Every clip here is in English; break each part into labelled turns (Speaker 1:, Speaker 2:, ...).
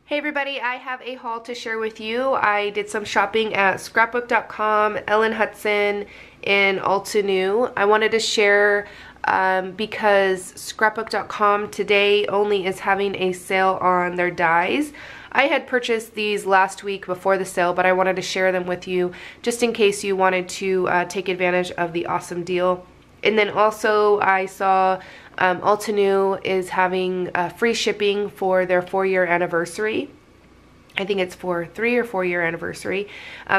Speaker 1: Hey everybody, I have a haul to share with you. I did some shopping at scrapbook.com, Hutson, and Altenew. I wanted to share because scrapbook.com today only is having a sale on their dies. I had purchased these last week before the sale, but I wanted to share them with you just in case you wanted to take advantage of the awesome deal. And then also I saw Altenew is having free shipping for their 4-year anniversary. I think it's for 3 or 4 year anniversary.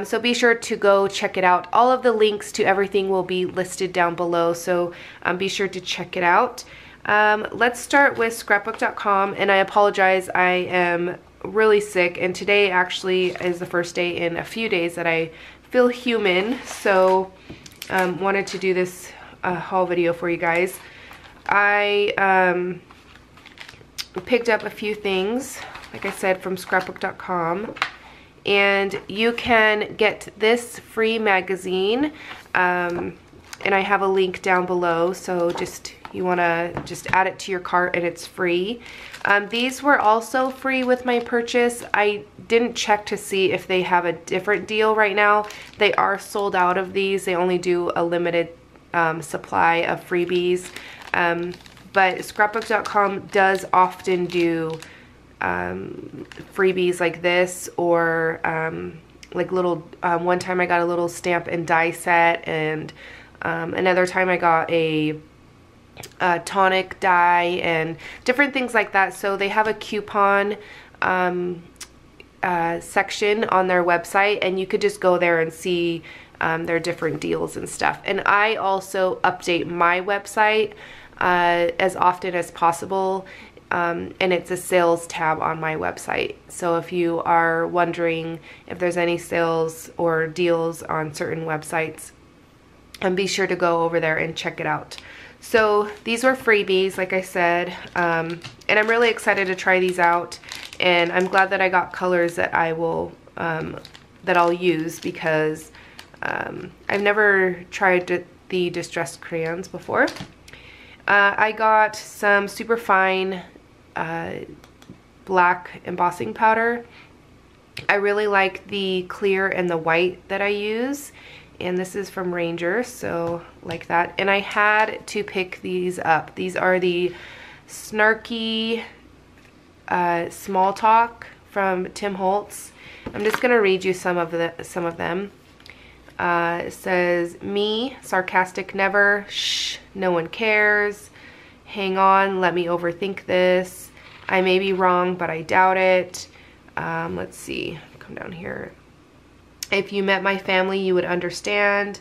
Speaker 1: So be sure to go check it out. All of the links to everything will be listed down below, so be sure to check it out. Let's start with scrapbook.com, and I apologize, I am really sick, and today actually is the first day in a few days that I feel human, so wanted to do this haul video for you guys. I picked up a few things, like I said, from scrapbook.com, and you can get this free magazine, and I have a link down below, so you want to just add it to your cart and it's free. These were also free with my purchase. I didn't check to see if they have a different deal right now. They are sold out of these. They only do a limited supply of freebies, but scrapbook.com does often do freebies like this, or like little one time I got a little stamp and die set, and another time I got a tonic die and different things like that. So they have a coupon section on their website, and you could just go there and see their different deals and stuff. And I also update my website as often as possible, and it's a sales tab on my website. So if you are wondering if there's any sales or deals on certain websites, be sure to go over there and check it out. So these were freebies, like I said, and I'm really excited to try these out, and I'm glad that I got colors that I'll use, because I've never tried the distressed crayons before. I got some super fine black embossing powder. I really like the clear and the white that I use, and this is from Ranger, so like that. And I had to pick these up. These are the Snarky Small Talk from Tim Holtz. I'm just gonna read you some of them. It says, me, sarcastic never, shh, no one cares, hang on, let me overthink this, I may be wrong, but I doubt it. Let's see, come down here. If you met my family, you would understand.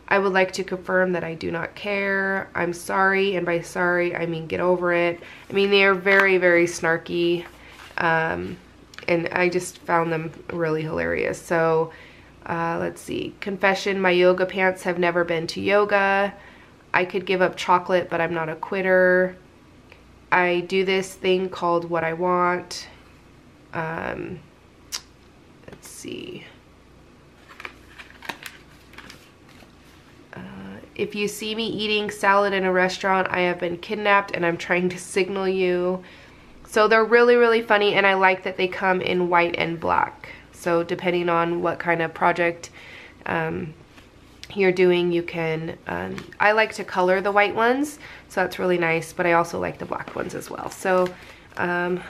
Speaker 1: I would like to confirm that I do not care. I'm sorry, and by sorry, I mean get over it. I mean, they are very, very snarky, and I just found them really hilarious. So, let's see. Confession, my yoga pants have never been to yoga. I could give up chocolate, but I'm not a quitter. I do this thing called what I want. Let's see. If you see me eating salad in a restaurant, I have been kidnapped and I'm trying to signal you. So they're really, really funny, and I like that they come in white and black. So depending on what kind of project you're doing, you can, I like to color the white ones, so that's really nice, but I also like the black ones as well. So I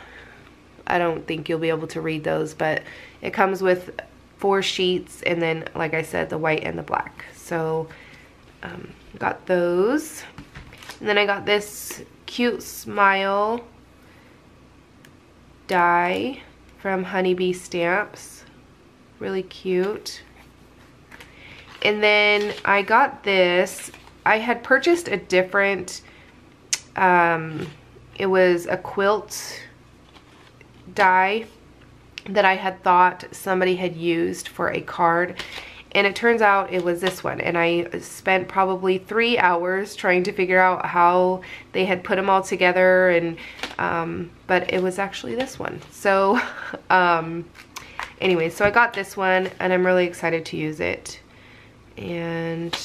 Speaker 1: don't think you'll be able to read those, but it comes with 4 sheets, and then, like I said, the white and the black. So got those. And then I got this cute smile die from Honeybee Stamps. Really cute. And then I got this. I had purchased a different, it was a quilt die that I had thought somebody had used for a card, and it turns out it was this one, and I spent probably 3 hours trying to figure out how they had put them all together, and but it was actually this one. So anyway, so I got this one, and I'm really excited to use it. And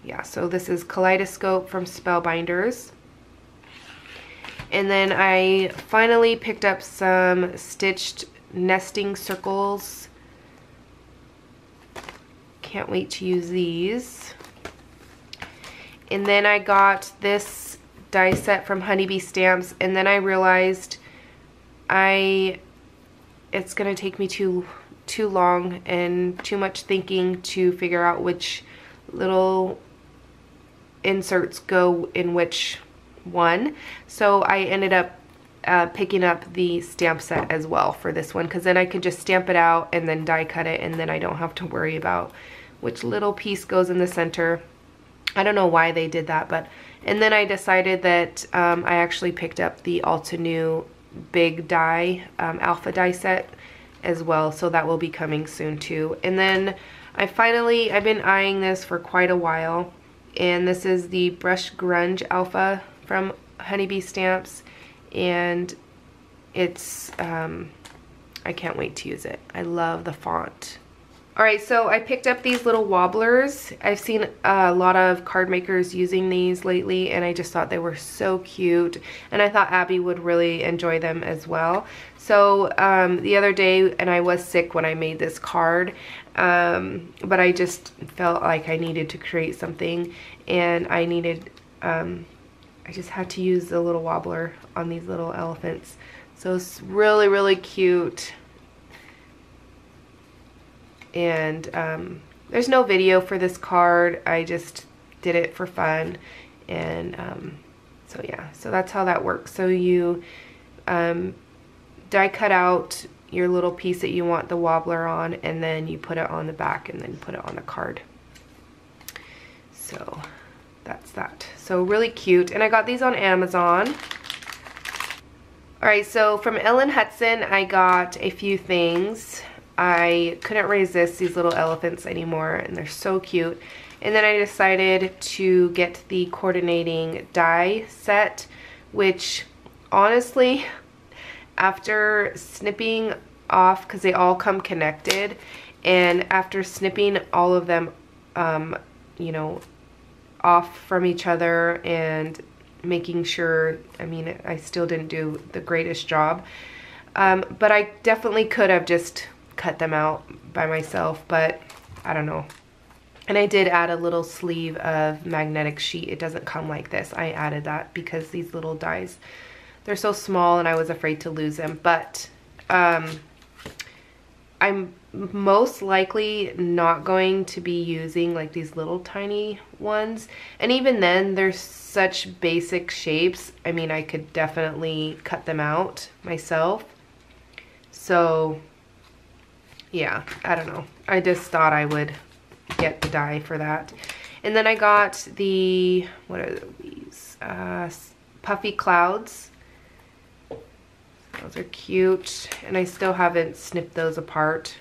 Speaker 1: yeah, so this is Kaleidoscope from Spellbinders. And then I finally picked up some stitched nesting circles. Can't wait to use these. And then I got this die set from Honeybee Stamps, and then I realized it's gonna take me too long and too much thinking to figure out which little inserts go in which one. So I ended up picking up the stamp set as well for this one, because then I can just stamp it out and then die cut it, and then I don't have to worry about which little piece goes in the center. I don't know why they did that, but and then I decided that I actually picked up the Altenew big die alpha die set as well, so that will be coming soon too. And then I've been eyeing this for quite a while, and this is the Brush Grunge Alpha from Honeybee Stamps, and it's I can't wait to use it. I love the font. Alright, so I picked up these little wobblers. I've seen a lot of card makers using these lately, and I just thought they were so cute, and I thought Abby would really enjoy them as well. So the other day, and I was sick when I made this card, but I just felt like I needed to create something, and I just had to use the little wobbler on these little elephants. So it's really, really cute. And there's no video for this card. I just did it for fun. And so yeah, so that's how that works. So you die cut out your little piece that you want the wobbler on, and then you put it on the back and then put it on the card. So that's that. So really cute. And I got these on Amazon. Alright, so from Hutson I got a few things. I couldn't resist these little elephants anymore, and they're so cute. And then I decided to get the coordinating die set, which honestly, after snipping off, because they all come connected, and after snipping all of them, you know, off from each other and making sure, I mean, I still didn't do the greatest job, but I definitely could have just cut them out by myself, but I don't know. And I did add a little sleeve of magnetic sheet. It doesn't come like this. I added that because these little dies, they're so small and I was afraid to lose them. But I'm most likely not going to be using like these little tiny ones. And even then, they're such basic shapes. I mean, I could definitely cut them out myself. So yeah, I don't know. I just thought I would get the die for that. And then I got the, what are these? Puffy clouds. Those are cute. And I still haven't snipped those apart.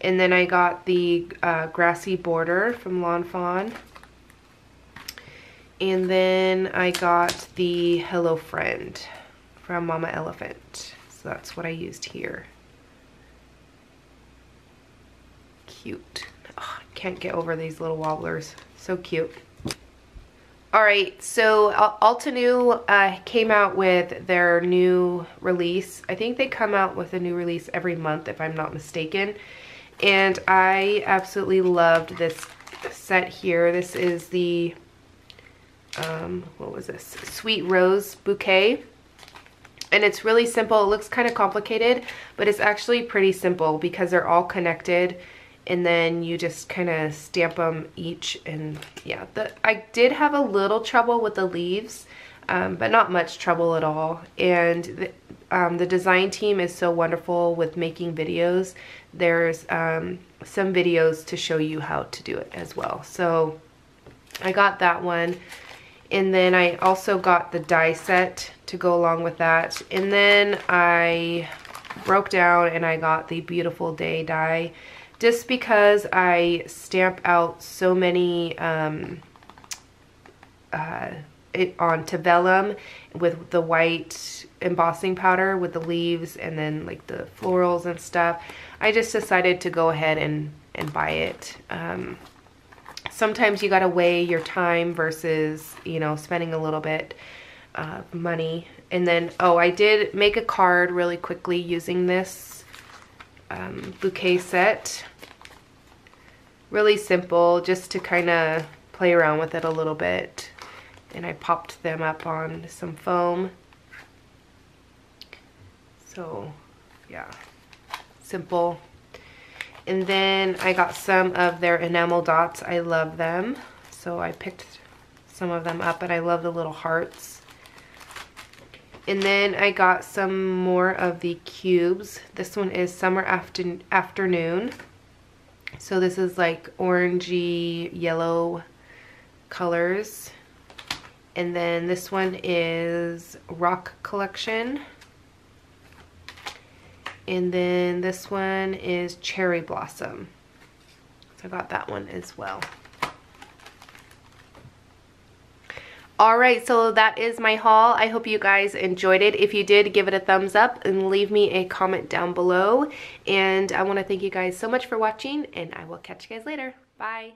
Speaker 1: And then I got the Grassy border from Lawn Fawn. And then I got the Hello Friend from Mama Elephant. So that's what I used here. Cute. Oh, I can't get over these little wobblers. So cute. Alright, so Altenew came out with their new release. I think they come out with a new release every month, if I'm not mistaken. And I absolutely loved this set here. This is the, what was this? Sweet Rose Bouquet. And it's really simple. It looks kind of complicated, but it's actually pretty simple because they're all connected. And then you just kind of stamp them each, and yeah, I did have a little trouble with the leaves, but not much trouble at all. And the design team is so wonderful with making videos. There's some videos to show you how to do it as well. So I got that one, and then I also got the die set to go along with that. And then I broke down and I got the Beautiful Day die, just because I stamp out so many on to vellum with the white embossing powder with the leaves and then like the florals and stuff. I just decided to go ahead and buy it. Sometimes you gotta weigh your time versus, you know, spending a little bit money. And then, oh, I did make a card really quickly using this bouquet set. Really simple, just to kind of play around with it a little bit. And I popped them up on some foam. So yeah, simple. And then I got some of their enamel dots. I love them, so I picked some of them up, and I love the little hearts. And then I got some more of the cubes. This one is Summer Afternoon. So this is like orangey yellow colors. And then this one is Rock Collection. And then this one is Cherry Blossom. So I got that one as well. Alright, so that is my haul. I hope you guys enjoyed it. If you did, give it a thumbs up and leave me a comment down below. And I want to thank you guys so much for watching, and I will catch you guys later. Bye!